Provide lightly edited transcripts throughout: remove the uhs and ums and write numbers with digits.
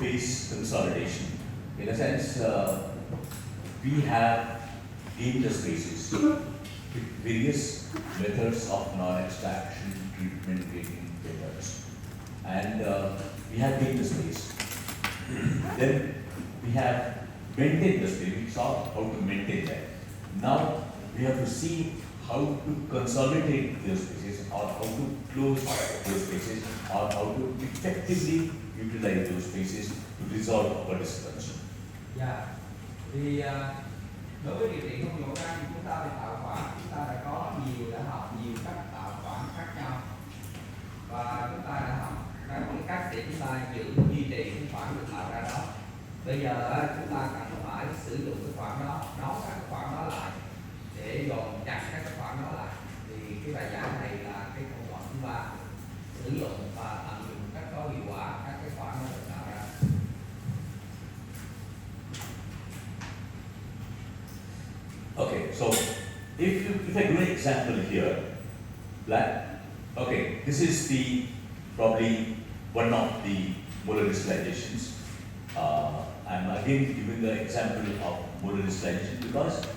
space consolidation. In a sense, we have gained the spaces with various methods of non-extraction treatment taking methods. And we have gained the space. Then we have maintained the space. We saw how to maintain that. Now we have to see how to consolidate those spaces, or how to close those spaces, or how to effectively utilize those spaces to resolve our discussion. Dạ, thì đối với điều kiện không nhổ răng thì chúng ta về tạo khoảng, chúng ta đã có đã học nhiều cách tạo khoảng khác nhau, và chúng ta đã học các cách để chúng ta duy trì cái khoảng được tạo ra đó. Bây giờ chúng ta cần phải sử dụng cái khoảng đó, nấu các khoảng đó lại để dồn chặt các khoảng đó lại. Thì cái bài giảng này là cái công đoạn thứ ba, sử dụng và tận dụng cách có hiệu quả các cái khoảng đó được tạo ra. Okay, so if I do an example here, that okay, this is probably one of the molar crystallizations. I'm again giving the example of molar crystallization because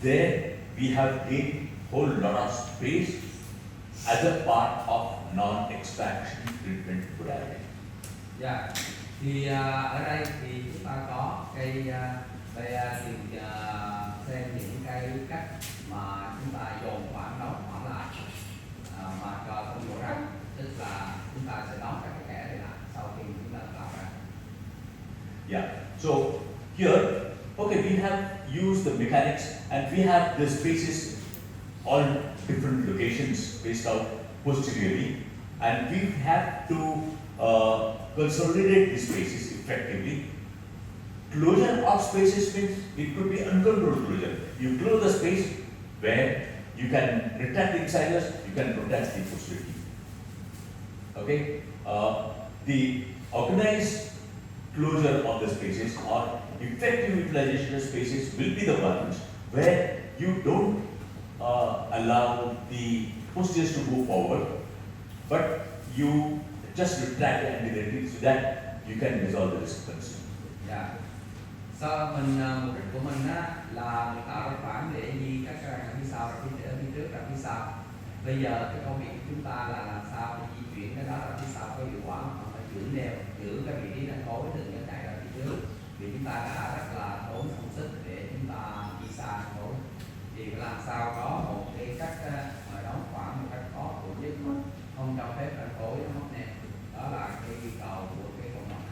there we have gained whole lot of space as a part of non-extraction treatment modality. Dạ, thì ở đây thì chúng ta có cái xem những cái cách mà chúng ta dồn khoảng đóng khoảng lại mà cho không nhổ răng, tức là chúng ta sẽ đóng các cái kẽ này lại sau khi chúng ta tạo ra. Yeah, so here, okay, we have used the mechanics and we have the spaces all different locations spaced out posteriorly, and we have to consolidate the spaces effectively. Closure of spaces means it could be uncontrolled closure. You close the space where you can retract the incisors, you can protect the posterior teeth. Okay, the organized closure of the spaces or effective utilization of spaces will be the ones where you don't allow the posteriors to go forward, but you just retract the anterior teeth so that you can resolve the discrepancy. Yeah. Mục đích của mình là mình tạo ra khoảng để ghi các răng ở phía sau, ở phía trước và phía sau. Bây giờ cái công việc của chúng ta là làm sao để di chuyển cái đó ra phía sau có hiệu quả, hoặc là giữ cái vị trí răng cối đừng có chạy ra phía trước, vì chúng ta đã rất là tốn công sức để chúng ta đi xa răng cối. Thì làm sao có một cái cách đóng khoảng một cách có tổ chức, không cho phép răng cối nó móc nè. Đó là cái yêu cầu của cái công đoạn này.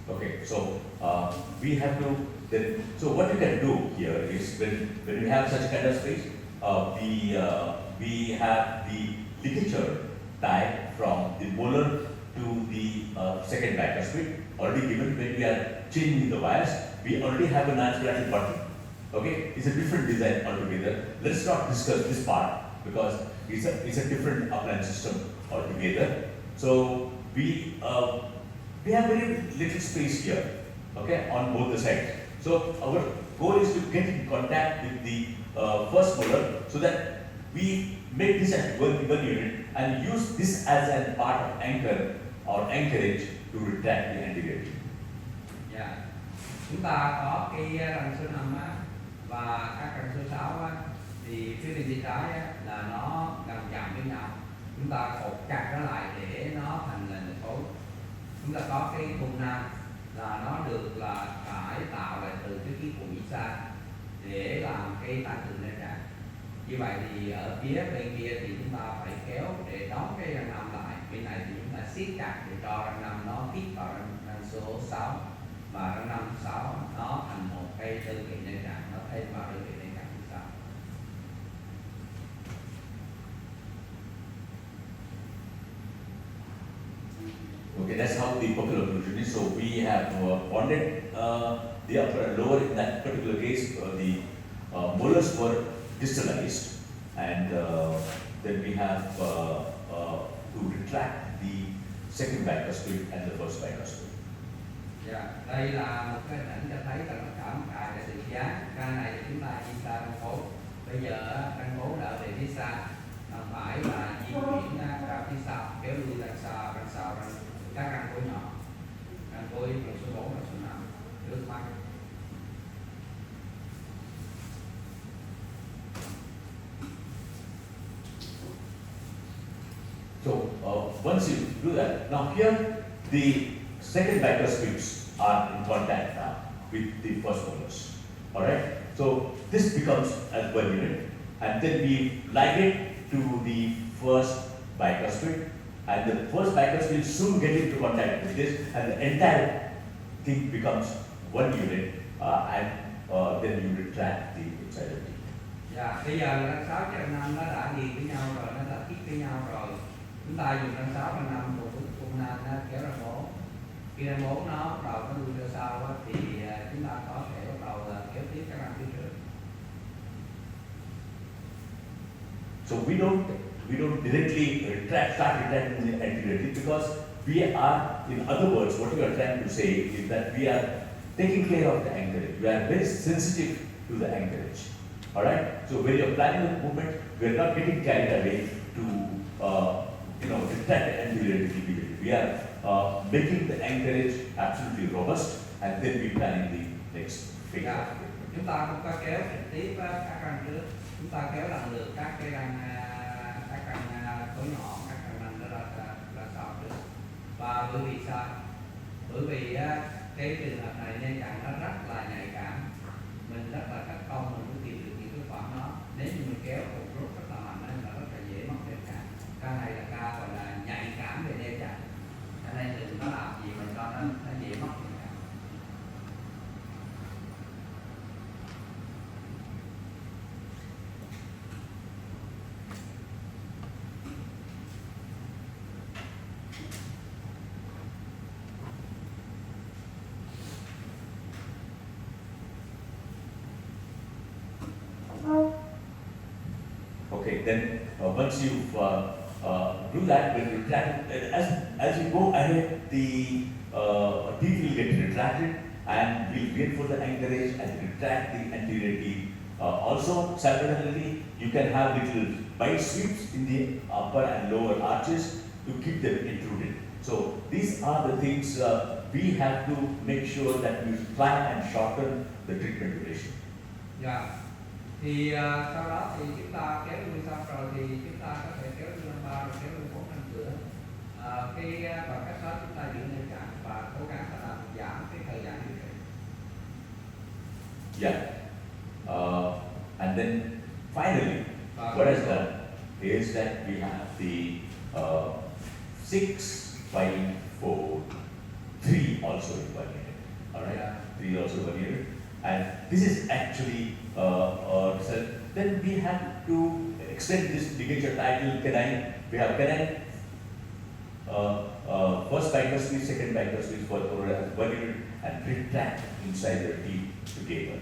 Okay, so we have to then. So what you can do here is when we have such kind of space, we have the ligature tie from the molar to the second bicuspid already given. When we are changing the wires, we already have a non-spirated button. Okay, it's a different design altogether. Let's not discuss this part because it's a different upline system altogether. So we have very little space here, okay, on both the sides. So our goal is to get in contact with the first molar so that we make this as one unit and use this as a part of anchor or anchorage to retract the anterior teeth. Yeah. Chúng ta có cái răng số 5 và các răng số 6 thì phía bên tay trái là nó gần chạm với nhau. Chúng ta cột chặt nó lại để nó thành là một khối. Chúng ta có cái khung nam là nó được là cải tạo lại từ cái mũi xa để làm cái tăng cường lên trạng. Như vậy thì ở phía bên kia thì chúng ta phải kéo để đóng cái răng 5 lại. Bên này thì chúng ta siết chặt để cho răng 5 nó fit vào răng số 6 và răng 5 6 nó thành một cái đơn vị lên trạng, nó thêm vào đơn vị lên trạng phía sau. Okay, that's how the buccal occlusion is. So we have bonded the upper and lower. In that particular case, the molars were distalized, and then we have to retract the second bicuspid and the first bicuspid. Dạ, đây là một cái hình ảnh cho thấy là tất cả một cài đã được dán. Ca này thì chúng ta di xa răng cố. Bây giờ răng cố đỡ về phía xa, đằng phải là di chuyển ra phía sau, kéo lui răng sau, các răng cố nhỏ, răng cố răng số 4 và số 5 trước mắt. So once you do that, now here the second bicuspids are in contact now with the first molars. All right. So this becomes as one unit, and then we ligate to the first bicuspid, and the first bicuspid will soon get into contact with this, and the entire thing becomes one unit, and then you retract the inside of the. Dạ, bây giờ răng 6 với răng 5 nó đã ghiền với nhau rồi, nó đã kết với nhau rồi. Chúng ta dùng răng 6 răng 5 cùng cung nan kéo răng 4. Khi răng 4 nó bắt đầu nó lui ra sau thì chúng ta có thể bắt đầu kéo tiếp các răng phía trước. So we don't directly start retracting the anterior teeth, because we are, in other words, what we are trying to say is that we are taking care of the anchorage. We are very sensitive to the anchorage. All right. So when you are planning the movement, we are not getting carried away to retract the anterior teeth immediately. We are making the anchorage absolutely robust, and then we planning the next phase. Dạ. Chúng ta không có kéo trực tiếp các răng trước, chúng ta kéo lần lượt các răng tối nhỏ, các răng nanh ra sau trước. Và bởi vì sao? Bởi vì cái trường hợp này nên chặn nó rất là nhạy cảm, mình rất là cắt công, mình muốn tìm được những cái khoảng đó. Nếu như mình kéo một rút rất là mạnh nên là rất là dễ mất nếp chặn. Ca này là ca gọi là nhạy cảm về nếp chặn, cho nên đừng có làm gì mà cho nó dễ mất nếp chặn. Okay, then once you do that, when you retract, as you go ahead, the teeth will get retracted, and will reinforce the anchorage and retract the anterior teeth. Also, simultaneously, you can have little bite sweeps in the upper and lower arches to keep them intruded. So these are the things we have to make sure that we try and shorten the treatment duration. Yeah. Thì sau đó thì chúng ta kéo lui xong rồi thì chúng ta có thể kéo lui răng 3 rồi kéo lui 4 răng cửa. Bằng cách đó chúng ta giữ nếp chặn và cố gắng là làm giảm cái thời gian điều trị. Yeah. And then finally, what is done is that we have the 6 by 4, 3 also in 1 unit. All right, Yeah. 3 also 1 unit, and this is actually so then we have to extend this ligature title canine. We have canine first bicuspid, second bicuspid for the 1 unit, and retract inside the teeth together.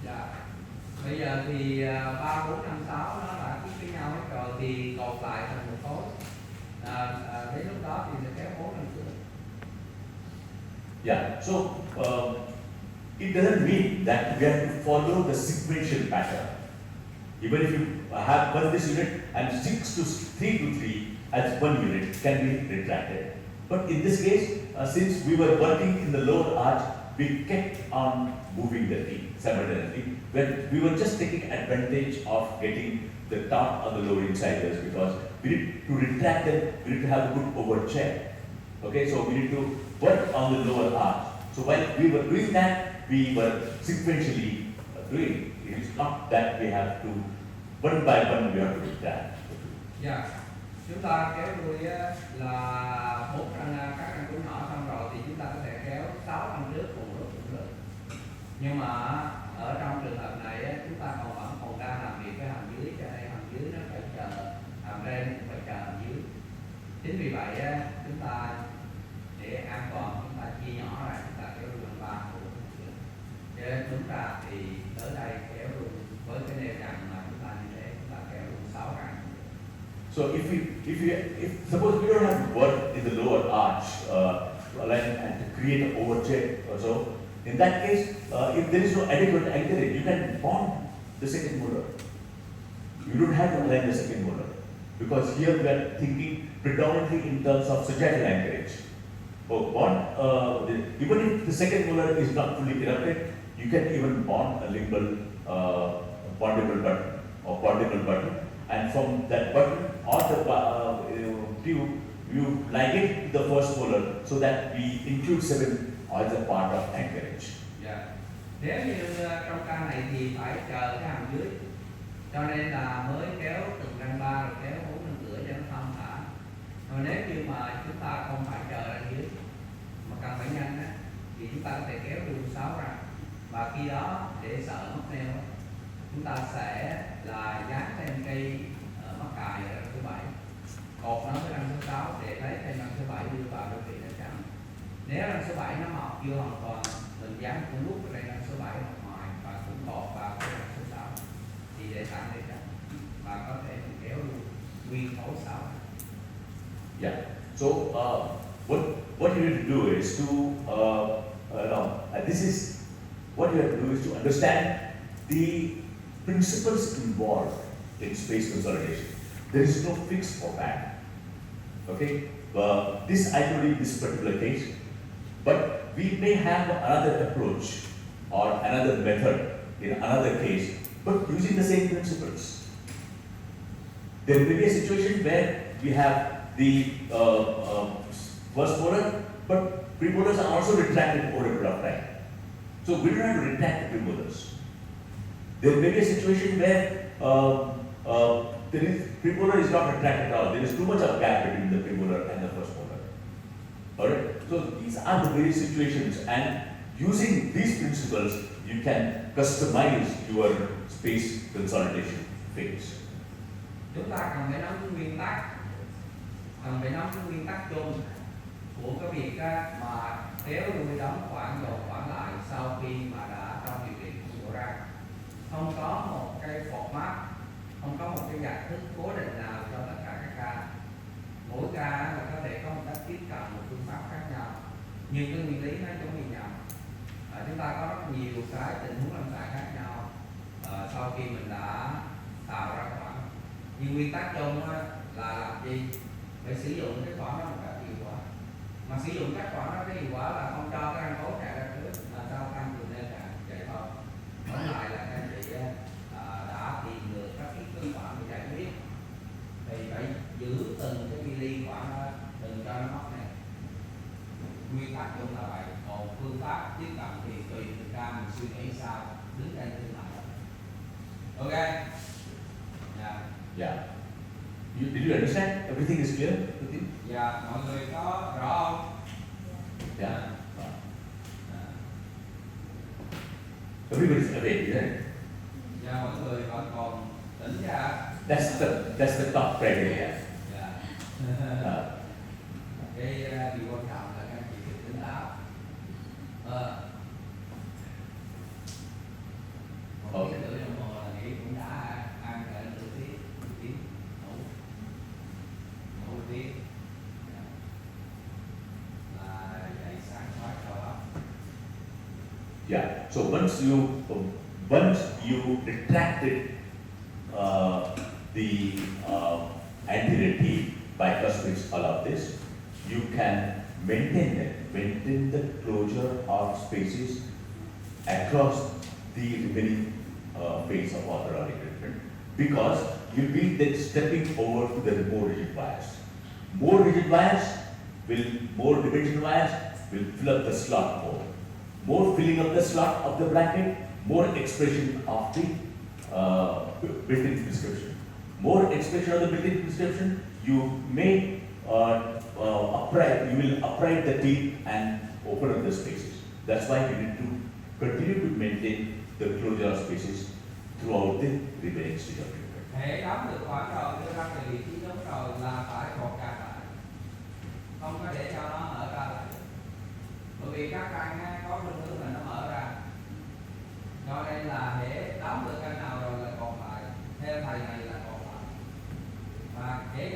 Dạ. Bây giờ thì 3, 4, 5, 6 nó đã kết với nhau hết rồi thì cột lại thành một khối. Đến lúc đó thì sẽ kéo 4 răng cửa. Yeah, so it doesn't mean that we have to follow the sequential pattern. Even if you have one this unit and 6 to 3 to 3 as 1 unit can be retracted. But in this case, since we were working in the lower arch, we kept on moving the teeth simultaneously. When we were just taking advantage of getting the top on the lower incisors, because we need to retract them, we need to have a good overcheck. Okay, so we need to work on the lower arch. So while we were doing that, we were sequentially doing. It is not that we have to, one by one, we have to do that. Dạ. Chúng ta kéo lui là 4 răng, các răng cửa nhỏ xong rồi thì chúng ta có thể kéo 6 răng trước cùng lúc. Nhưng mà ở trong trường hợp này chúng ta vẫn đang làm việc với hàm dưới, cho nên hàm dưới nó phải chờ, hàm trên phải chờ hàm dưới. Chính vì vậy chúng ta để So if suppose we don't have work in the lower arch and to create an overcheck or so, in that case, if there is no adequate anchorage, you can bond the second molar. You don't have to align the second molar, because here we are thinking predominantly in terms of sagittal anchorage. Even if the second molar is not fully erupted, you can even bond a limbal bondable button or bondable button, and from that button or the tube, you ligate the first molar so that we include 7 as a part of anchorage. Yeah. Nếu như trong ca này thì phải chờ cái hàm dưới, cho nên là mới kéo từng răng 3 rồi kéo 4 răng cửa cho nó thong thả. Rồi nếu như mà chúng ta không phải chờ răng dưới mà cần phải nhanh á, thì chúng ta có thể kéo luôn 6 răng, và khi đó để sợ mất neo, chúng ta sẽ là dán thêm cây mắc cài ở răng số 7, cột nó với răng số 6 để lấy thêm răng số 7 đưa vào đơn vị nó chậm. Nếu răng số 7 nó mọc chưa hoàn toàn, mình dán cũng nút vào đây răng số 7 ở ngoài và cũng cột vào cái răng số 6 thì để tạo đây chậm, và có thể mình kéo luôn nguyên khối 6. Yeah. So what you need to do is to this is what you have to do is to understand the principles involved in space consolidation. There is no fixed format. Okay. This I told you in this particular case, but we may have another approach or another method in another case, but using the same principles. There may be a situation where we have the first molar, but premolars are also retracted over a period of time. So we don't have to retract the premolars. There may be a situation where premolar is not retracted at all. There is too much of gap between the premolar and the first molar. Alright? So these are the various situations, and using these principles, you can customize your space consolidation phase. Chúng ta cần phải nắm cái nguyên tắc chung của cái việc mà kéo đuôi đóng khoảng dồn khoảng lại sau khi mà đã trong điều kiện của ra. Không có một cái format, không có một cái dạng thức cố định nào cho tất cả các ca. Mỗi ca là có thể có một cách tiếp cận, một phương pháp khác nhau, nhưng cái nguyên lý nó giống như nhau. Chúng ta có rất nhiều cái tình huống lâm sàng khác nhau sau khi mình đã tạo ra khoảng. Nhưng nguyên tắc chung là làm gì? Phải sử dụng cái khoảng đó một cách hiệu quả. Mà sử dụng các khoảng đó cái hiệu quả là không cho cái răng cố chạy ra trước, là sao tăng cường lên chạy thôi. Tóm lại là các anh chị đã tìm được các cái khoảng để giải quyết, thì phải giữ từng cái mili khoảng đó, đừng cho nó mất này. Nguyên tắc chung là vậy, còn phương pháp tiếp cận thì tùy từng ca mình suy nghĩ sao, đứng đây tương lại. Ok. Yeah. Did you understand? Everything is clear? Dạ, mọi người có rõ không? Yeah. Everybody's awake, isn't it? Dạ, mọi người vẫn còn tỉnh ra. That's the top criteria. Dạ. Cái điều quan trọng là các chị phải tỉnh táo. Một tiếng rưỡi đồng hồ là nghĩ cũng đã ăn cả nửa tiếng ngủ tiếng là dậy sáng khoái đầu óc. Yeah. So once you retracted the anterior teeth by customers allow this, you can maintain the closure of spaces across the remaining phase of orthogonal equipment, because you'll be then stepping over to the more rigid wires. More rigid wires more dimension wires will fill up the slot more. More filling up the slot of the bracket, more expression of the built-in prescription. More expression of the built-in prescription, you may you will upright the teeth and open up the spaces. That's why you need to continue to maintain the closure of spaces throughout the remaining stage of treatment. Hệ đóng được khoảng rồi, đưa ra về vị trí đúng rồi là phải cột chặt lại, không có để cho nó mở ra lại. Bởi vì các răng có khuynh hướng là nó mở ra, cho nên là để đóng được răng nào rồi là cột lại, theo thầy này là cột lại. Và kể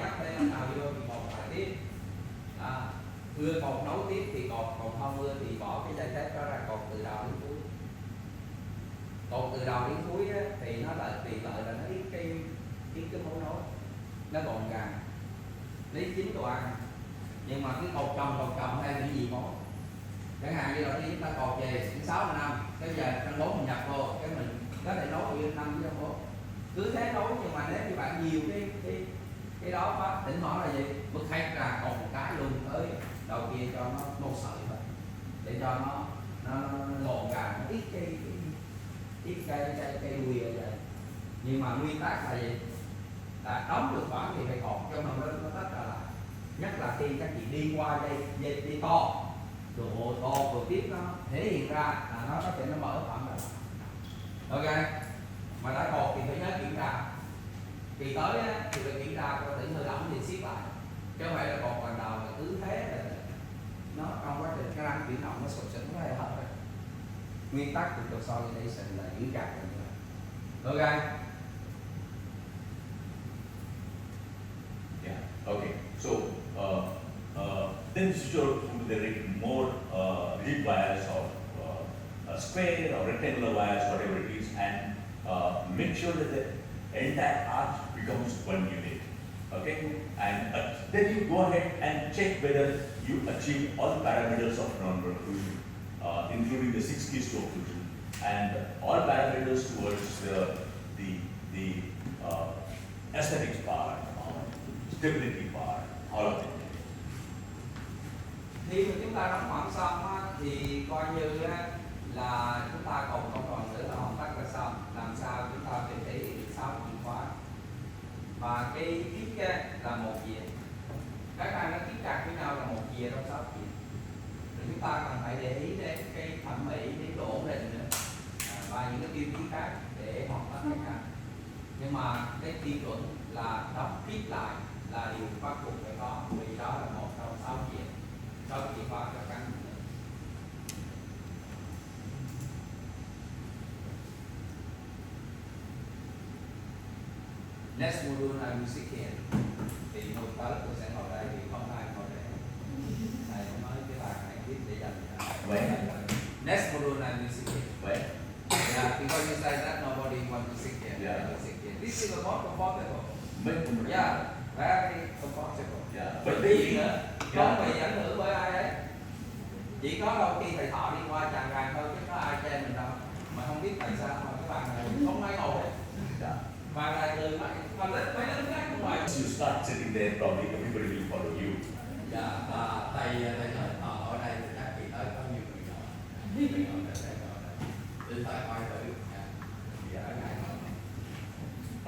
còn không mưa thì bỏ cái dây thép đó ra cột từ đầu đến cuối. Cột từ đầu đến cuối á, thì nó lại tiện lợi là nó ít cái mối nối, nó gọn gàng, lấy chính đồ ăn. Nhưng mà cái cột chồng hay cái gì mối, chẳng hạn như đầu tiên chúng ta cột về 6 năm, cái giờ trong 4 mình nhập vô, cái mình có thể nối với 5 với trong 4, cứ thế nối. Nhưng mà nếu như bạn nhiều cái đó quá, thỉnh thoảng là gì bực hay là cột một cái luôn tới đầu kia cho nó một sợi thôi, để cho nó gọn gàng, nó ít cái đuôi ở đây. Nhưng mà nguyên tắc là gì, là đóng được khoảng thì phải cột cho nó tách ra lại, nhất là khi các chị đi qua dây đi to đồ tiếp nó thể hiện ra là nó có thể nó mở khoảng ra. Ok, mà đã cột thì phải nhớ kiểm tra, kỳ tới á, thì phải kiểm tra coi thử hơi lỏng thì siết lại, chứ không phải là cột ban đầu là cứ thế là nó trong quá trình cái răng chuyển động nó sụt sịnh nó hay hết rồi. Nguyên tắc của consolidation là giữ chặt là như vậy. Ok. Yeah. Okay. So then switch there more rigid wires or square or rectangular wires, whatever it is, and make sure that the entire arch becomes one unit. Okay. And then you go ahead and check whether you achieve all the parameters of non-occlusion, including the 6 keys to occlusion and all parameters towards the aesthetics part, stability part, all of it. Khi mà chúng ta đóng khoảng xong á, thì coi như á, là chúng ta không còn nữa là hoàn tất là xong. Làm sao chúng ta phải thể hiện 6 chìa khóa, và cái kiếp là một chìa, các răng nó kiếp chặt với nhau là một chìa trong 6 chìa. Thì chúng ta cần phải để ý đến cái thẩm mỹ, đến độ ổn định nữa, và những cái tiêu chí khác để hoàn tất cái răng. Nhưng mà cái tiêu chuẩn là đóng kiếp lại là điều bắt buộc phải có, vì đó là một trong 6 chìa, 6 chìa khóa cho căn. Next module là music here. Thì hôm tới tôi sẽ ngồi đây, vì không ai ngồi đây. Thầy nói cái bài này biết để dành cho Vậy. Next module là music here. Vậy. Yeah, because you said that nobody want to sit here. Yeah. Music here. This is a more comfortable. But Yeah, very comfortable. yeah. But But gì nữa? Không yeah. bị ảnh hưởng bởi ai đấy. Chỉ có đôi khi thầy thọ đi qua tràn ràng thôi, chứ có ai chê mình đâu. Mà không biết tại sao mà cái bàn này không ai ngồi đấy. Yeah. Bàn này từ mấy lớn khác cũng vậy. Once you start sitting there, probably everybody will follow you. Dạ, và thầy nói ở đây thì các chị tới có nhiều người ngồi. Người ngồi đây. Tự thầy hỏi thử. Dạ, ở đây ngồi.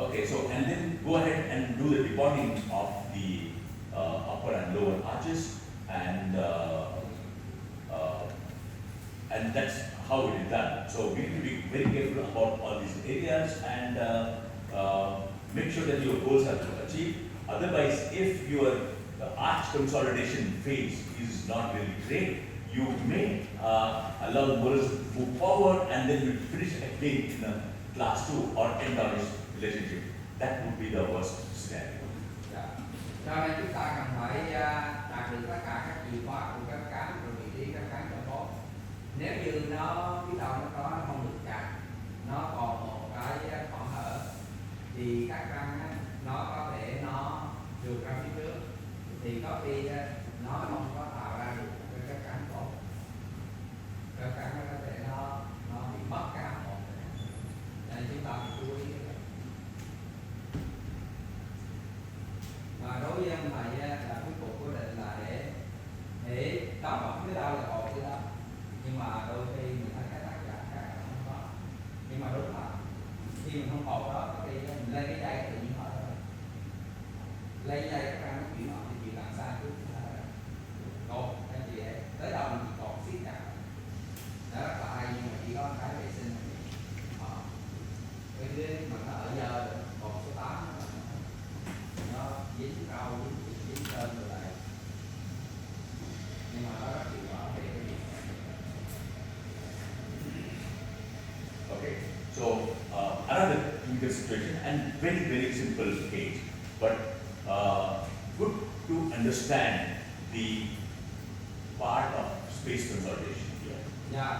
Okay, so and then go ahead and do the debonding of the upper and lower arches, and that's how it is done. So we need to be very careful about all these areas and make sure that your goals are achieved. Otherwise, if your arch consolidation phase is not really great, you may allow the molars to move forward and then you finish again in a class 2 or end-on relationship. That would be the worst scenario. Dạ. Cho nên chúng ta cần phải đạt được tất cả các chìa khóa của các cán, rồi vị trí các cán cho tốt. Nếu như nó biết đâu nó không được chặt, nó còn một cái khoảng hở, thì các răng nó có thể nó trượt ra phía trước, thì có khi nó không có tạo ra được các cán tốt. Các cán nó có thể nó bị mất cái hàm một, nên chúng ta phải chú ý cái này. Mà đối với em thầy là cuối cùng quyết định là để đóng bọc cái đâu là còn cái đó, nhưng mà đôi khi mình thấy cái tác giả khác là không có. Nhưng mà đúng là khi mình không cột đó thì mình lên cái dây tự nhiên hỏi rồi, lấy dây các ra nó chuyển động thì chuyện làm sao trước cột cái gì ấy tới đầu mình chỉ cột siết chặt đó rất là hay, nhưng mà chỉ có cái vệ sinh cái mà nó ở giờ cột số 8 nó dính rau dính tên rồi lại, nhưng mà nó rất hiệu quả về cái việc. Okay, so another clinical situation and very simple case, but good to understand the part of space consolidation here. Dạ.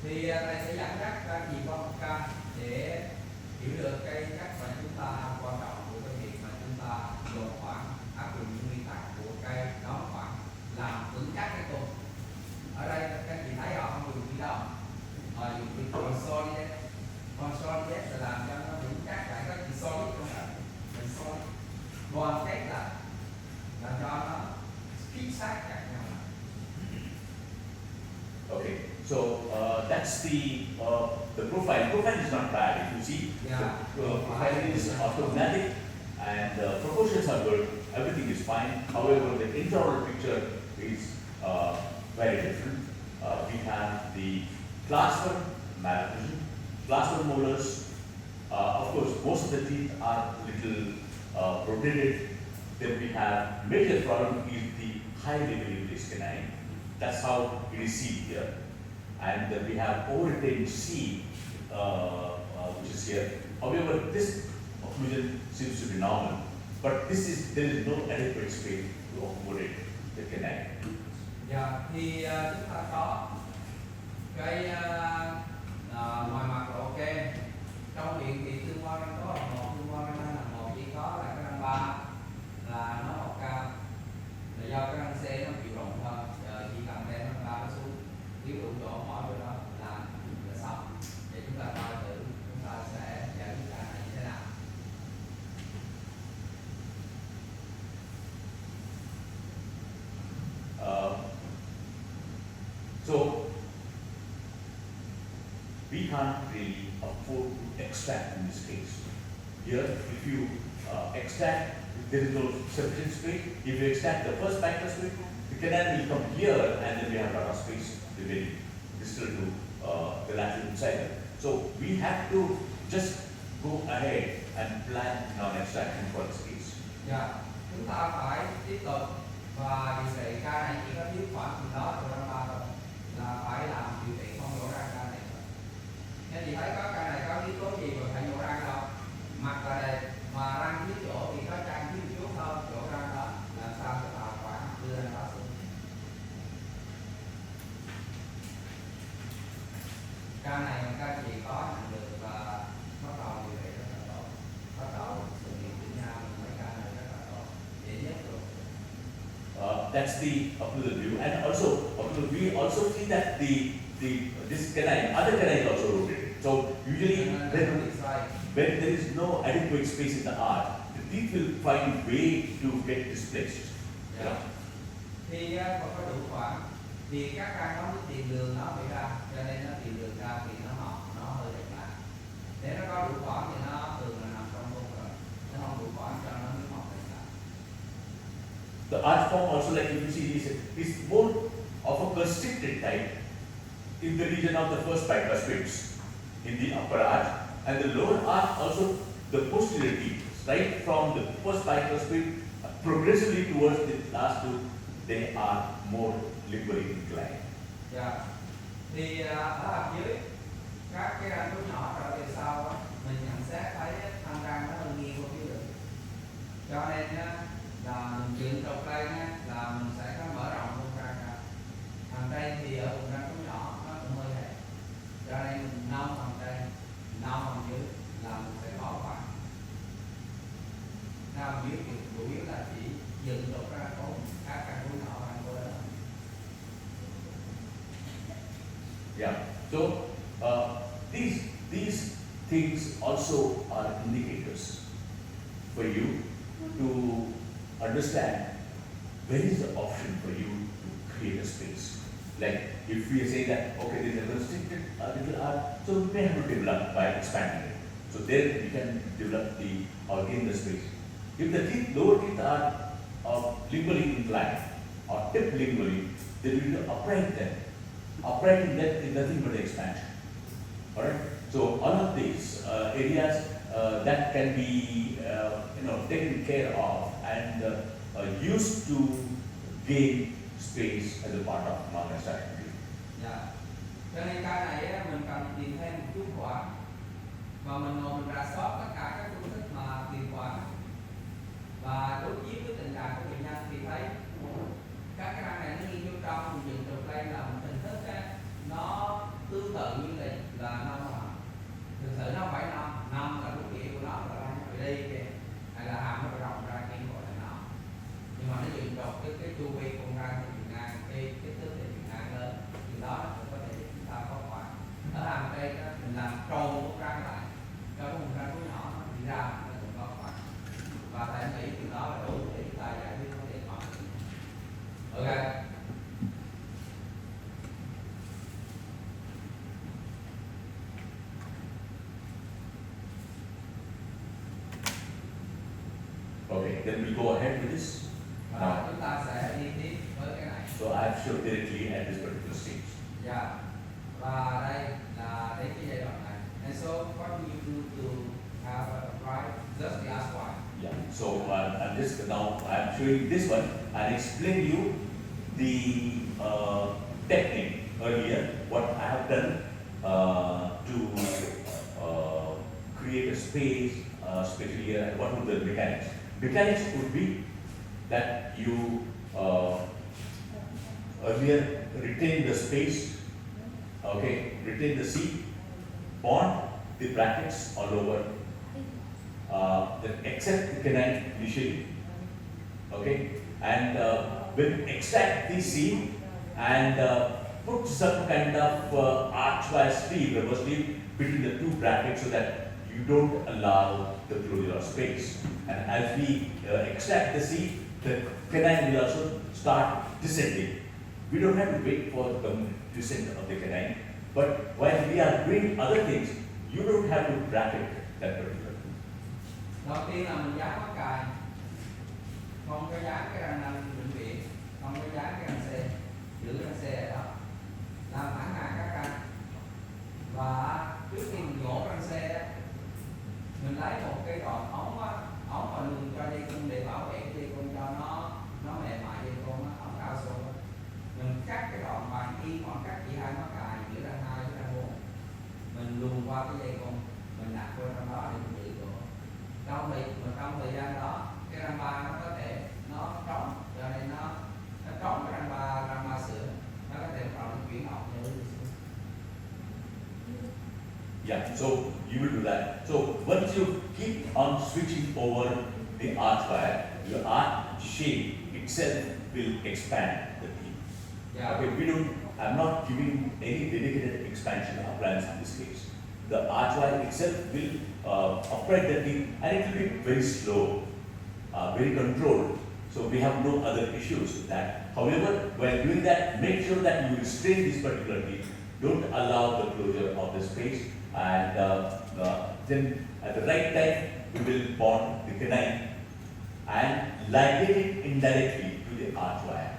Thì thầy sẽ dẫn dắt các chị qua một ca để hiểu được cái cách mà chúng ta quan trọng của cái việc mà chúng ta nhổ khoảng, áp dụng những nguyên tắc của cái đóng khoảng làm vững chắc cái cùng. Ở đây các chị thấy họ không dùng chữ đồng mà dùng chữ consolidate. Consolidate là làm cho nó vững chắc, lại có chữ solid trong đó. Mình solid. Đoàn kết là làm cho nó khít sát chặt nhau. Okay, so that's the profile. Profile is not bad if you see. Yeah. So, profile is orthogonal and proportions are good. Everything is fine. However, the intraoral picture is very different. We have the class 1 malprecision, class 1 molars. Of course, most of the teeth are little rotated. Then we have major problem is the high level canine. That's how it is seen here. And then we have over-retained C, which is here. However, this occlusion seems to be normal, but there is no adequate space to accommodate the canine. Dạ, thì chúng ta có cái ngoài mặt là ok. Trong miệng thì tương quan răng có là 1, tương quan răng là 1, chỉ có là cái răng 3 là nó mọc cao. Là do cái răng C nó chịu rụng thôi. Chỉ cần đem răng 3 nó xuống, thiếu đụng độ mỏi rồi đó là xong. Để chúng ta coi thử chúng ta sẽ giải quyết cái này như thế nào. So we can't really afford to extract in this case. Here, if you extract, there is no sufficient space. If you extract the first pancreas space, the canal will come here, and then we have a lot of space, the very distal to the lateral incisor. So we have to just go ahead and plan non-extraction for this case. Dạ, chúng ta phải tiếp tục và điều trị ca này chỉ có thiếu khoảng từ đó từ răng 3 thôi, là phải làm điều trị không nhổ răng ca này. Nên chị thấy có ca này có yếu tố gì mà phải nhổ răng đâu, mặt là đẹp mà răng thiếu chỗ thì có răng thiếu chút hơn chỗ răng đó, làm sao để bảo quản đưa răng đó xuống. Ca này mà các chị có nhận được và bắt đầu điều trị rất là tốt, bắt đầu sự điều trị nhau mấy ca này rất là tốt, dễ nhất luôn. That's the occlusal view, and also we also see that this canine, other canine is also rotated. So usually when there is no adequate space in the arch, the teeth will find way to get displaced. Yeah. Thì còn có đủ khoảng thì các răng nó tiền đường nó bị ra, cho nên nó tiền đường ra thì nó mọc, nó hơi đẹp lại. Để nó có đủ khoảng thì nó thường là nằm trong vùng rồi, nó không đủ khoảng cho nó mới mọc đẹp lại. The arch form also, like if you see, is more of a constricted type in the region of the first bicuspids in the upper arch, and the lower arch also the posterior teeth, right from the first bicuspid progressively towards the last two, they are more lingually inclined. Dạ. Thì ở hàm dưới các cái răng số nhỏ trở về sau á, mình nhận xét thấy thân răng nó hơi nghiêng qua phía đường. Cho nên á, là mình dựng trục đây á, là mình sẽ có mở rộng vùng răng ra. Phần trên thì ở vùng răng số nhỏ nó cũng hơi hẹp. Cho nên mình nông phần trên, nông phần dưới là mình sẽ có khoảng. Nông dưới thì chủ yếu là chỉ dựng trục ra có các răng số nhỏ răng số lớn. Yeah. So these things also are indicators for you to understand where is the option for you to create a space. Like if we say that okay, there is a restricted little arch, so we may have to develop by expanding it. So there we can develop or gain the space. If the lower teeth are lingually inclined or tip lingually, then we will upright them. Uprighting that is nothing but expansion. Alright? So all of these areas that can be taken care of and used to gain space as a part of non-extraction. Dạ. Cho nên cái này á, mình cần tìm thêm một chút khoảng và mình ngồi mình rà soát tất cả các phương thức mà tìm khoảng và đối chiếu với tình trạng của bệnh nhân thì thấy các cái răng này nó nghiêng vô trong, mình dựng trục lên là một hình thức á, nó tương tự như là năm mà thực sự nó không phải năm là đúng nghĩa của nó là răng nó bị đi kìa, hay là hàm nó bị rộng ra cái gọi là nó, nhưng mà nó dựng trục cái chu vi con răng thì dựng ngang, cái kích thước thì dựng ngang lớn, thì đó là cũng có thể giúp chúng ta có khoảng ở hàm đây đó, mình làm tròn con răng lại cho cái vùng răng của nhỏ nó đi ra nó cũng có khoảng, và tại nghĩ từ đó là đủ để chúng ta giải quyết vấn đề khoảng. Ok. Okay, then we go ahead with this. Và chúng ta sẽ đi tiếp với cái này. So I've shown directly at this particular stage. Yeah. Và đây là đến cái giai đoạn này. And so what do you do to have a right just the ask why? Yeah. So I'm just now I'm showing this one and explain you the technique earlier. What I have done to create a space, especially here. What would the mechanics? Mechanics would be that you earlier retain the space, okay, retain the seat, bond the brackets all over, then extract the canine initially, okay, and when you extract the seat and put some kind of archwise sleeve, reverse sleeve between the two brackets so that you don't allow the closure of space. And as we extract the seat, the canine will also start descending. We don't have to wait for the descent of the canine, but while we are doing other things, you don't have to bracket that particular thing. Đầu tiên là mình dán mắc cài, không có dán cái răng nanh bệnh viện, không có dán cái răng xe, giữ răng xe ở đó, làm thẳng hàng các răng. Và trước khi mình nhổ răng xe, mình lấy một cái đoạn ống mà luồn cho dây cung để bảo vệ dây cung cho nó mềm mại dây cung, ống cao su. Mình cắt cái đoạn bằng y khoảng cách chỉ 2 mắc cài giữa răng 2 với răng 4. Mình luồn qua cái dây cung, mình đặt vô trong đó để mình giữ độ. Trong thời gian đó, cái răng 3 nó có thể nó trống, cho nên nó trống cái răng 3 sữa, nó có thể bắt đầu chuyển học như thế. Yeah, so you will do that. So once you keep on switching over the arch wire, your arch shape itself will expand the teeth. Yeah. Okay, I'm not giving any dedicated expansion appliance in this case. The arch wire itself will upright the teeth and it will be very slow, very controlled. So we have no other issues with that. However, while doing that, make sure that you restrain these particular teeth. Don't allow the closure of the space, and then at the right time we will bond the canine and ligate it indirectly to the arch wire.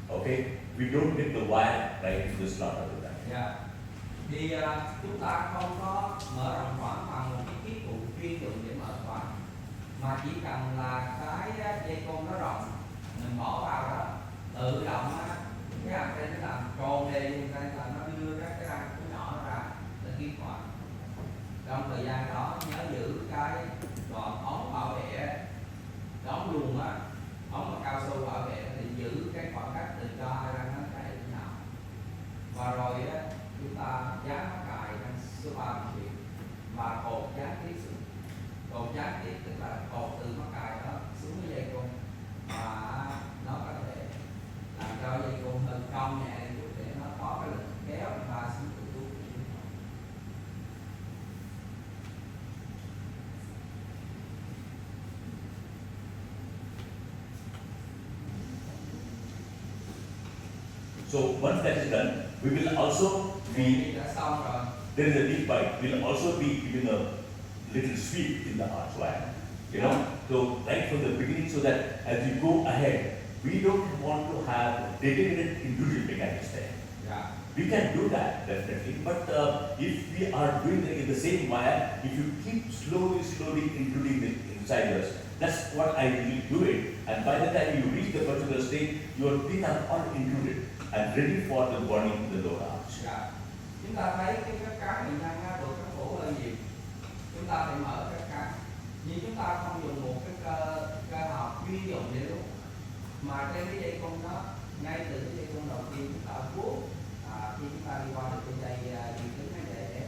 Okay, we don't get the wire right into the slot of the line. Yeah. Thì chúng ta không có mở rộng khoảng bằng một cái kỹ cụ chuyên dụng để mở khoảng, mà chỉ cần là cái dây côn nó rộng, mình bỏ vào đó tự động á, cái hàm trên nó làm tròn đều đây là nó đưa cái răng của nhỏ nó ra để kiếm khoảng. Trong thời gian đó nhớ giữ cái đoạn ống bảo vệ, ống luồn á, ống mà cao su bảo vệ thì giữ cái khoảng cách từ cho hai răng nó chạy với nhau. Và rồi á, chúng ta dán mắc cài răng số 3 và cột dán tiếp xuống. Cột dán tiếp tức là cột từ mắc cài đó xuống cái dây cung, và nó có thể làm cho dây cung hơi cong nhẹ chút để nó có cái lực kéo và xuống từ xuống. So once that is done, we will also be, đã xong rồi. there is a deep bite, we will also be giving a little sweep in the arch wire. You know, so right from the beginning, so that as we go ahead, we don't want to have dedicated individual mechanics there. Yeah. We can do that definitely, but if we are doing it in the same wire, if you keep slowly intruding the incisors, that's what I really do it. And by the time you reach the particular stage, your teeth are all intruded and ready for the bonding to the lower arch. Yeah. Chúng ta thấy cái cán bệnh nhân á, được các cổ hơi nhiều, chúng ta phải mở các cán, nhưng chúng ta không dùng một cái cơ học chuyên dụng để lúc mà trên cái dây cung đó ngay từ cái dây cung đầu tiên chúng ta vuốt, khi chúng ta đi qua được cái dây dây cứng hay dây đẹp,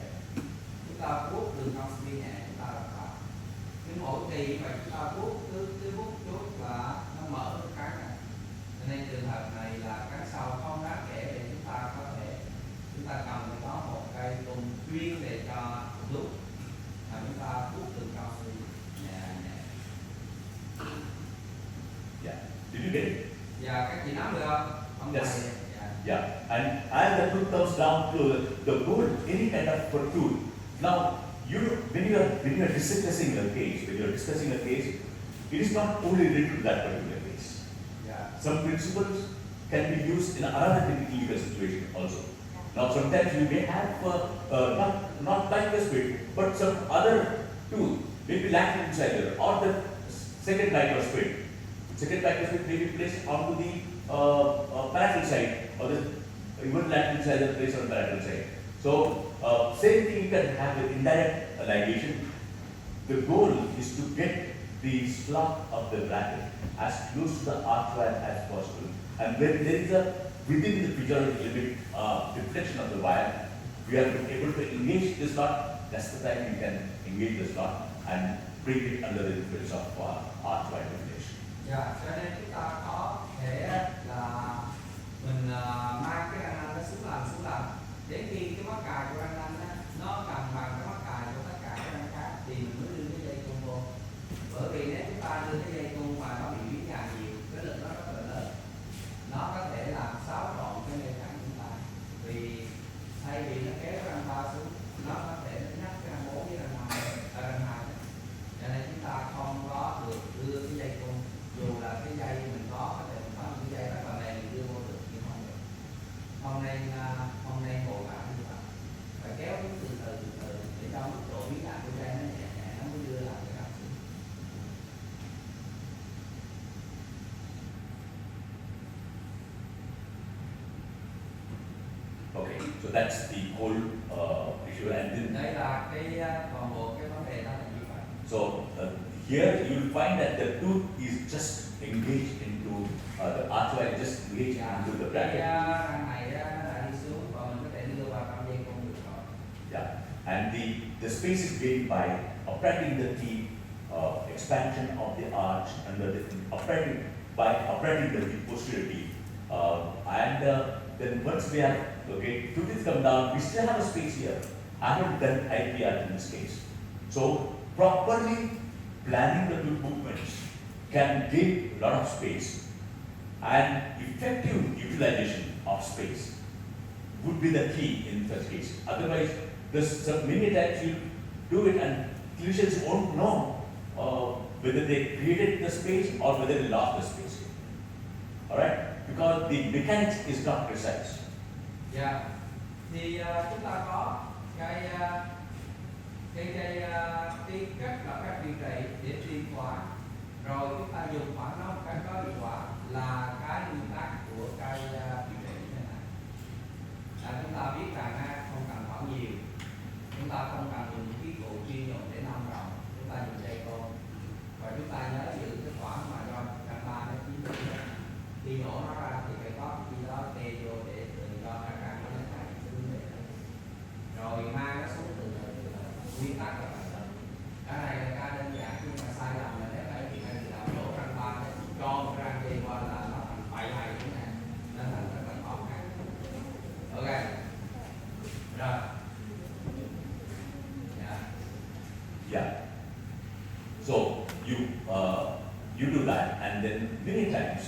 chúng ta vuốt đường cong spin nhẹ, chúng ta đặt vào. Nhưng mỗi kỳ mà chúng ta vuốt cứ vuốt chút là nó mở cái này. Cho nên trường hợp này là cái sau không đáng kể để chúng ta có thể chúng ta cần phải có một cây cung chuyên để cho lúc mà chúng ta vuốt đường cong spin nhẹ nhẹ. Yeah. Did you get it? Dạ, các chị nắm được không? Không Yes. phải. Dạ. Yeah. And as the tooth comes down to the goal, any kind of tooth. Now, when you are discussing a case, it is not only related to that particular case. Dạ. Some principles can be used in another legal situation also. Now, sometimes you may have not like this way, but some other tooth may be lateral incisor or the second microsphere. Second microsphere may be placed onto the parietal side, or the even lateral incisor placed on the parietal side. So, same thing you can have with indirect ligation. The goal is to get the slot of the bracket as close to the archway as possible. And when there is a within the physiological limit deflection of the wire, we are able to engage the slot. That's the time you can engage the slot and bring it under the influence of archway deflection. Dạ, cho nên chúng ta có thể là mình mang cái răng nanh nó xuống làm đến khi cái mắc cài của răng nanh nó gần bằng cái mắc cài của tất cả các răng khác thì mình mới đưa cái dây cung vô. Bởi vì nếu chúng ta đưa cái dây cung mà nó bị biến dạng nhiều, cái lực nó rất là lớn, nó có thể làm xáo trộn cái dây thẳng chúng ta. Vì thay vì nó kéo răng ba xuống, nó có thể nó nhắc cái răng 4 với răng 2. Cho nên chúng ta không có được đưa cái dây cung, dù là cái dây mình có thể mình có những dây rất là bền mình đưa vô được nhưng không được. Không nên vội vã như vậy, phải kéo nó từ từ để cho mức độ biến dạng của dây nó nhẹ nhẹ nó mới đưa lại cái răng xuống. Okay, so that's the whole issue, and then Đây là cái toàn bộ cái vấn đề đó là như vậy. so here you will find that the tooth is just engaged into the archway, just engaged into the Cái bracket. răng này nó đã đi xuống và mình có thể đưa vào trong dây cung được rồi. Yeah, and the space is gained by operating the teeth, expansion of the arch under the operating the posterior teeth, and then once we have tooth is come down, we still have a space here. I haven't done IPR in this case, so properly planning the tooth movements can give a lot of space, and effective utilization of space would be the key in such case. Otherwise, many times you do it and clinicians won't know whether they created the space or whether they lost the space. Alright? Because the mechanics is not precise. Dạ. Thì chúng ta có cái cách là cách điều trị để truyền khoản, rồi chúng ta dùng khoản nó một cách có hiệu quả là cái nguyên tắc của cái điều trị như thế này. Chúng ta biết rằng không cần khoản nhiều, chúng ta không cần dùng những khí cụ chuyên dụng để nâng rộng, chúng ta dùng dây côn và chúng ta nhớ giữ cái khoản mà do răng ba nó chiếm được. Khi nhổ nó ra thì phải có cái gì đó kê vô để cho răng răng nó thải xuống về rồi mang nó xuống từ từ. Nguyên tắc là vậy. Cái này là cái đơn giản nhưng mà sai lầm là nếu phải thì hay là nhổ răng ba để cho một răng dây qua là nó thành bậy bậy thế này, nó thành rất là khó khăn. Ok. Rồi. Yeah. So you do that, and then many times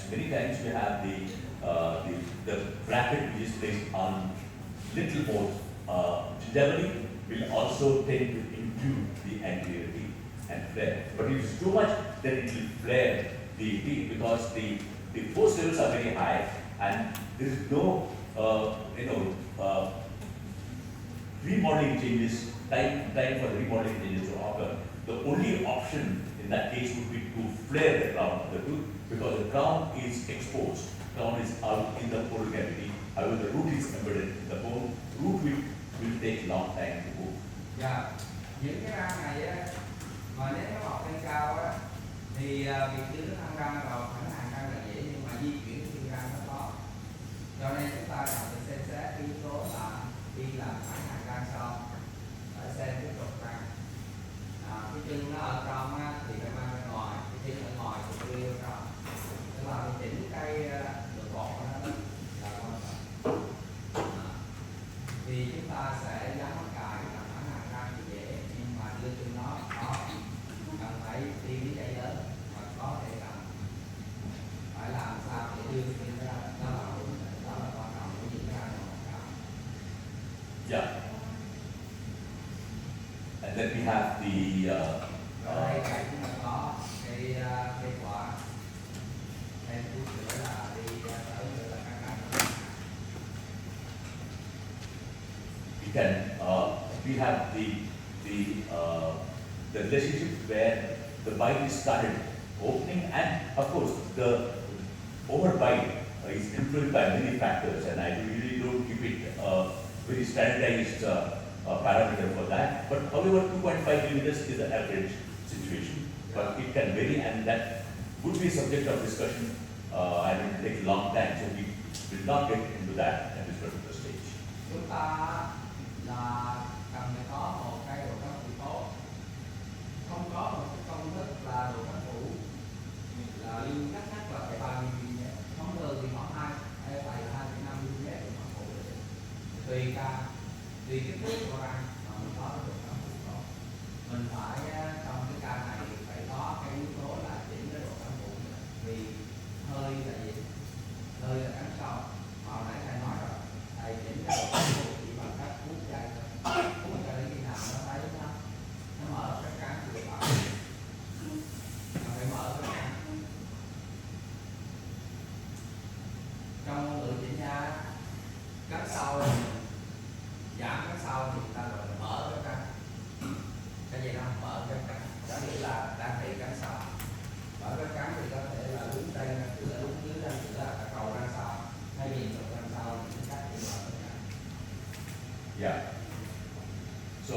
you have the bracket which is placed on little more gingerly will also tend to include the anterior teeth and flare. But if it's too much, then it will flare the teeth because the force levels are very high and there is no remodeling changes, time for the remodeling changes to occur. The only option in that case would be to flare the crown of the tooth because the crown is exposed. Crown is out in the oral cavity. However, the root is embedded in the bone. Root will take long time to move. Dạ. Những cái răng này mà nếu nó mọc lên cao thì việc đưa nó thăng răng vào thẳng hàng răng là dễ, nhưng mà di chuyển cái răng nó khó. Cho nên chúng ta cần phải xem xét cái yếu tố là khi làm phản hạt răng xong phải xem cái trục răng. Cái chân nó ở trong á, thì phải mang ra ngoài, cái chân ở ngoài thì phải đưa trong. Tức là mình chỉnh cái độ cột của nó đó là quan trọng. Thì chúng ta sẽ dán mắc cài cái tầm phản hạt răng thì dễ, nhưng mà đưa chân nó khó, cần phải đi với dây lớn và có thể cần phải làm sao để đưa chân ra, đó là quan trọng của những cái răng mắc cài. Yeah. And then we have the Ở đây thầy cũng đã có cái kết quả em chút nữa là đi tới nữa là các bạn we can we have the relationship where the bite is started opening, and of course the overbite is influenced by many factors, and I really don't keep it very standardized parameter for that. But however, 2.5 millimeters is the average situation, but it can vary, and that would be subject of discussion. And it will take a long time, so we will not get into that at this particular stage. chúng ta là cần phải có một cái độ cán phủ tốt, không có một cái công thức là độ cán phủ là lưu chắc là phải 30 mm, không thường thì khoảng 2 phải là 2,5 mm độ cán phủ, tùy kích thước của răng mà mình có độ cán phủ tốt. Mình phải trong cái ca này phải có cái yếu tố là chỉnh cái độ cán phủ, vì hơi là gì? Hơi là cắn sâu. Hồi nãy thầy nói rồi, thầy chỉnh cái độ cán phủ chỉ bằng cách hút dây thôi, hút cho đến khi nào nó thấy nó mở cái cắn vừa phải, nó phải mở cái cắn. Trong ngôn ngữ chỉnh nha, cắn sâu là giảm cắn sâu thì người ta gọi là mở cái cắn. Cái gì đó mở cái cắn, đó nghĩa là đang bị cắn sâu. Mở cái cắn thì có thể là đúng đây ra cửa, đúng dưới ra cửa, là cầu răng sau, hay nhìn cầu răng sau thì chúng ta chỉ mở cái cắn. Yeah. So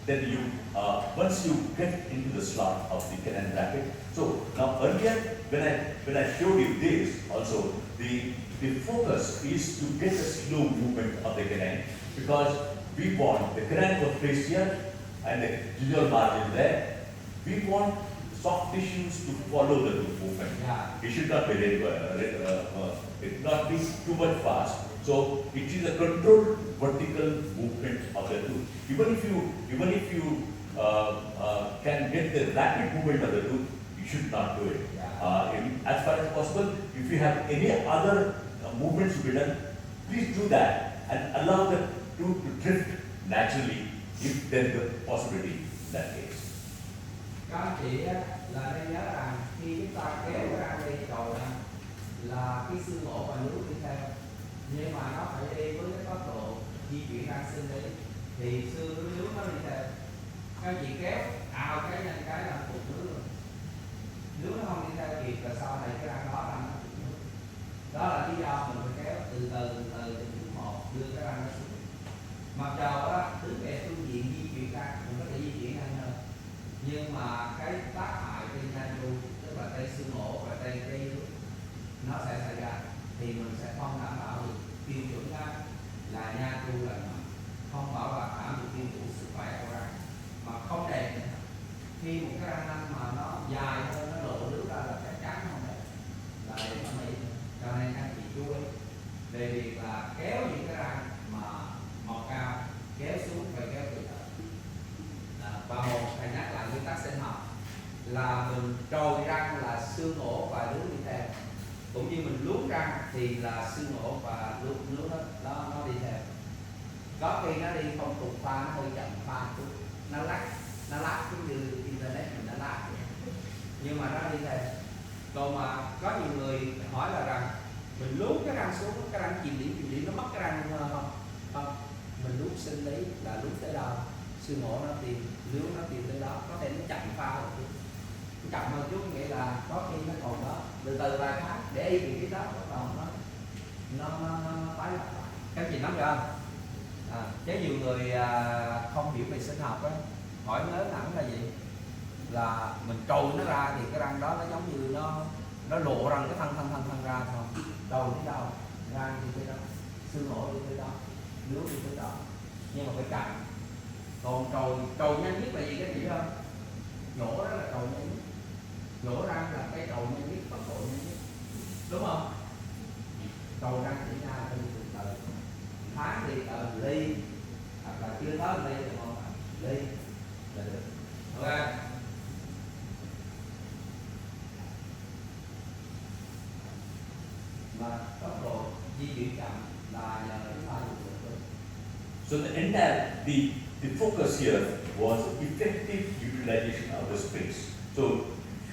then you once you get into the slot of the canine bracket. So now earlier when I showed you this also, the focus is to get a slow movement of the canine, because we want the canine was placed here and the gingival margin there. We want soft tissues to follow the movement. Yeah. It should not be it not be too much fast. So it is a controlled vertical movement of the tooth. Even if you can get the rapid movement of the tooth, you should not do it. As far as possible, if you have any other movements to be done, please do that and allow the tooth to drift naturally if there is a possibility in that case. Các anh chị là nên nhớ rằng khi chúng ta kéo cái răng đi rồi là cái xương ổ và nướu đi theo, nhưng mà nó phải đi với cái tốc độ di chuyển răng sinh lý thì xương với nướu nó đi theo. Các anh chị kéo ào cái nhanh cái là cục nướu rồi, nướu nó không đi theo kịp và sau này cái răng đó răng nó cục nướu. Đó là lý do mình phải kéo từ từ từng chút một đưa cái răng nó xuống. Mặc dù đó đứng về phương diện di chuyển răng mình có thể di chuyển nhanh hơn, nhưng mà cái tác hại trên nha chu, tức là cái xương ổ và cái nướu nó sẽ xảy ra, thì mình sẽ không đảm bảo được tiêu chuẩn là nha chu lành mạnh, không bảo đảm được tiêu chuẩn sức khỏe của răng, mà không đẹp nữa. Khi một cái răng nanh mà nó dài hơn, nó lộ nướu ra là chắc chắn không đẹp, là để thẩm mỹ. Cho nên anh chị chú ý về việc là kéo những cái răng mà mọc cao, kéo xuống và kéo từ từ. Và một thầy nhắc lại nguyên tắc sinh học là mình trồi răng là xương ổ và nướu đi theo, cũng như mình luống răng thì là xương ổ và nướu nó đi theo. Có khi nó đi không cùng pha, nó hơi chậm pha chút, nó lắc giống như internet mình nó lắc vậy, nhưng mà nó đi theo. Còn mà có nhiều người hỏi là rằng mình luống cái răng xuống, cái răng chìm điểm nó mất cái răng không, mình luống sinh lý là luống tới đâu xương ổ nó tìm, nướu nó tìm tới đó, có thể nó chậm pha một chút, chậm hơn chút nghĩa là có khi nó còn đó, từ từ vài tháng để ý vị trí đó bắt đầu nó tái lập lại. Các chị nắm được không? Chứ nhiều người không hiểu về sinh học á, hỏi ngớ ngẩn là gì, là mình trồi nó ra thì cái răng đó nó giống như nó lộ ra cái thân ra thôi, đầu đi đâu, gan đi tới đâu, xương hổ đi tới đâu, nước đi tới đâu, nhưng mà phải chậm. Còn trồi nhanh nhất là gì các chị không? Nhổ đó là trồi nhanh nhất, nhổ ra là cái trồi nhanh nhất, tốc độ nhanh nhất, đúng không? Trồi ra chỉ ra từ từ tháng thì từ ly, hoặc là chưa tới ly thì không phải ly là được. Ok. Mà tốc độ di chuyển chậm là nhờ chúng ta dùng được. So the entire the focus here was effective utilization of the space. So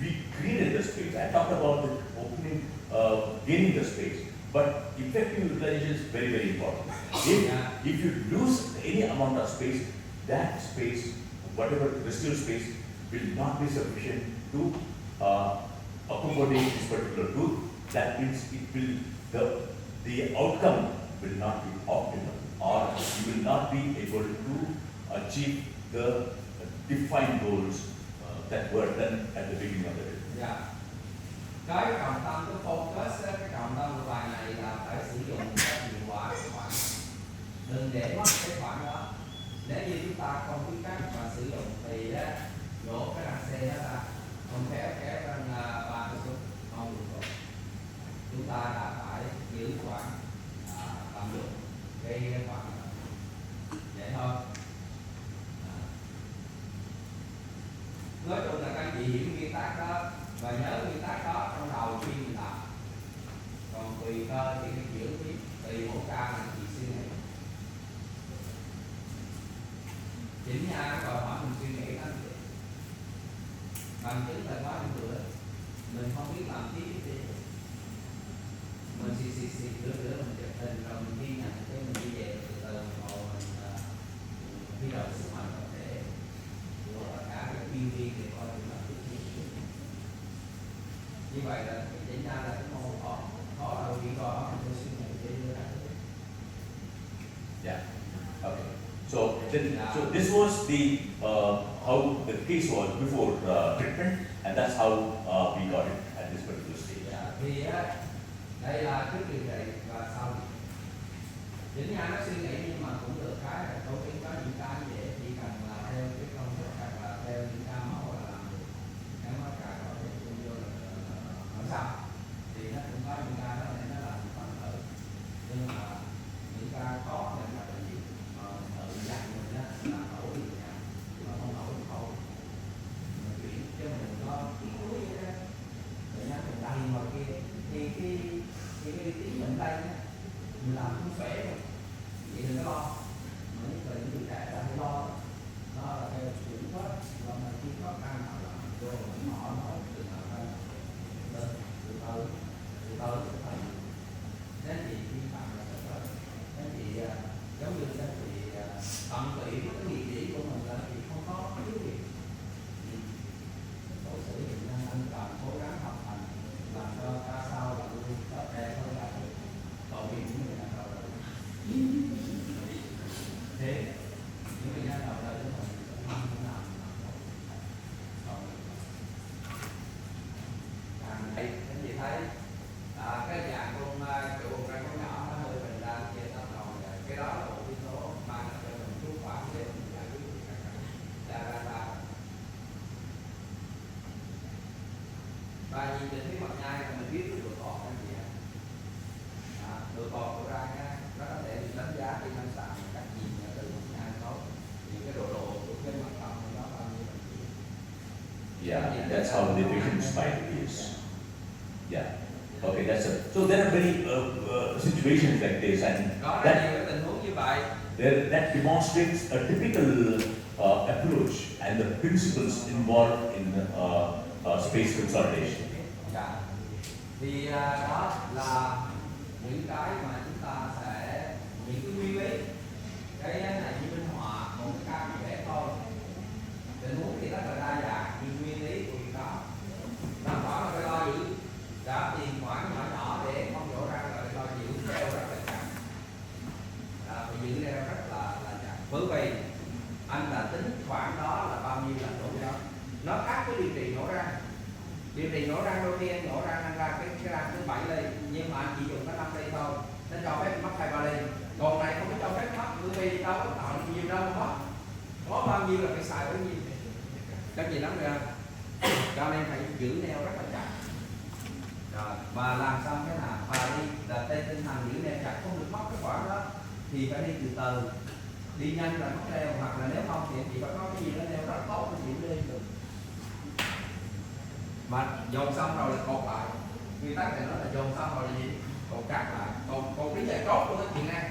we created the space. I talked about the opening, gaining the space, but effective utilization is very, very important. If you lose any amount of space, that space, whatever residual space, will not be sufficient to accommodate this particular tooth. That means it will the outcome will not be optimal, or you will not be able to achieve the defined goals that were done at the beginning of the day. Yeah. Cái trọng tâm, cái focus, cái trọng tâm của bài này là phải sử dụng cái hiệu quả của khoảng. Đừng để mất cái khoảng đó. Nếu như chúng ta không biết cách mà sử dụng thì nhổ cái đằng xe đó ra, không kéo lên ba cái xuống, không được rồi. Chúng ta đã phải giữ khoảng, tận dụng cái khoảng vậy thôi. Nói chung là các anh chị hiểu nguyên tắc đó và nhớ nguyên tắc đó trong đầu khi mình làm. Còn tùy cơ thì cái kiểu biết tùy mỗi ca là chị suy nghĩ. Chỉnh nha, đòi hỏi mình suy nghĩ đó. Bằng chứng là quá mình vừa mình không biết làm tiếp gì. Mình xịt rửa mình chụp hình rồi mình ghi nhận cái mình đi về từ từ ngồi mình huy động sức mạnh có thể của tất cả các chuyên viên để coi được là như vậy là chỉnh ra là cái môn khó đầu tiên có mình suy nghĩ để đưa ra. Yeah. Okay. So this was the how the case was before treatment, and that's how we got it at this particular stage. Yeah. Thì đây là trước điều trị và sau. Chỉnh nha nó suy nghĩ nhưng mà cũng được cái là đôi khi có những cái dễ chỉ cần là theo cái công thức hoặc là theo những ca mẫu là làm được. Nếu mà cả có thể cũng vô là làm sao thì nó cũng có những ca đó để nó làm phần thử, nhưng mà những ca khó để mà bệnh viện tự dặn mình á là nổi được nha, mà không nổi thì thôi mình chuyển cho mình có cái túi vậy đó để nó mình đầy vào kia thì cái tiếng mình đây á mình làm không khỏe rồi vậy đừng có lo. Mà những bệnh người trẻ là phải lo nó là theo chuyển hết và mình khi có ca nào là mình vô mình họ nói từ nào ra lên từ từ phải đến chị vi phạm là sẽ có đến chị giống như đến chị tận tụy với cái nghiệp dĩ của mình là chị không có thiếu gì. Đối xử thì anh cần cố gắng học hành làm cho ca sau là luôn tốt đẹp hơn là tội nghiệp của người nào đầu đời. Thế những người nào đầu đời của mình không làm đây các chị thấy cái dạng con chỗ con răng con nhỏ nó hơi bình ra kia nó rồi cái đó là một yếu tố mang lại cho mình chút khoảng để mình giải quyết ra và nhìn trên phía mặt nhai là mình biết cái độ cọt anh chị ạ. Độ cọt của răng nó có thể được đánh giá trên lâm sàng một cách nhìn từ mặt nhai tốt thì cái độ của cái mặt cọt nó bao nhiêu. Yeah, that's how the patient spine is. Yeah. Okay, that's it. So there are many situations like this, and that demonstrates a typical approach and the principles involved in space consolidation. Yeah. Thì đó là những cái mà chúng ta sẽ những cái nguyên lý. Cái này như minh họa một cái ca vẽ thôi. Tình huống thì rất là đa dạng, nhưng nguyên lý của việc đó nó khoảng là phải lo giữ đã tiền khoản nhỏ để không đổ ra rồi lo giữ đeo rất là chặt, phải giữ đeo rất là chặt, bởi vì anh là tính khoản đó là bao nhiêu là đủ đó. Nó khác với điều trị nổ ra. Điều trị nhổ răng đầu tiên, nhổ răng ăn ra cái răng thứ 7 ly, nhưng mà anh chỉ dùng có 5 ly thôi, nó cho phép mắc 2-3 ly. Còn này không có cho phép mắc, bởi vì đâu có tạo nhiều đâu mà mắc, có bao nhiêu là phải xài bấy nhiêu. Các gì lắm rồi, cho nên phải giữ neo rất là chặt. Rồi, và làm xong cái nào và đi là trên tinh thần giữ neo chặt, không được mất cái khoảng đó thì phải đi từ từ, đi nhanh là mất neo, hoặc là nếu không thì chỉ phải có cái gì đó neo rất tốt thì chỉ đi được. Mà dồn xong rồi là cột lại, nguyên tắc này nó là dồn xong rồi là gì, cột chặt lại, còn cái giờ chốt của cái chuyện này